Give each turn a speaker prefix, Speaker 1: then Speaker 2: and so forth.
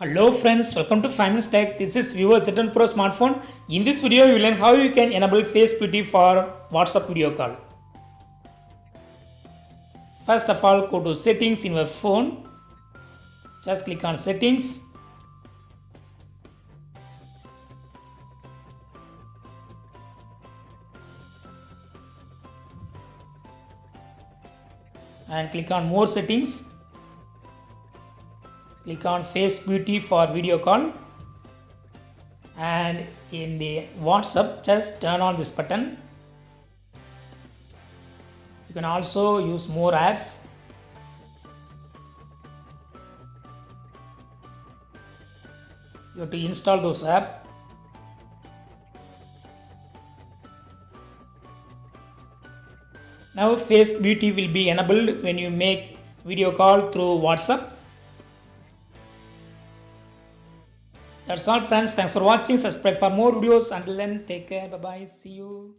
Speaker 1: Hello friends, welcome to 5 Minutes Tech. This is Vivo Z1 Pro smartphone. In this video, you will learn how you can enable face beauty for WhatsApp video call. First of all, go to settings in your phone. Just click on settings. And click on more settings. Click on face beauty for video call, and in the WhatsApp just turn on this button. You can also use more apps. You have to install those apps. Now face beauty will be enabled when you make video call through WhatsApp. That's all friends. Thanks for watching. Subscribe for more videos. Until then, take care. Bye bye. See you.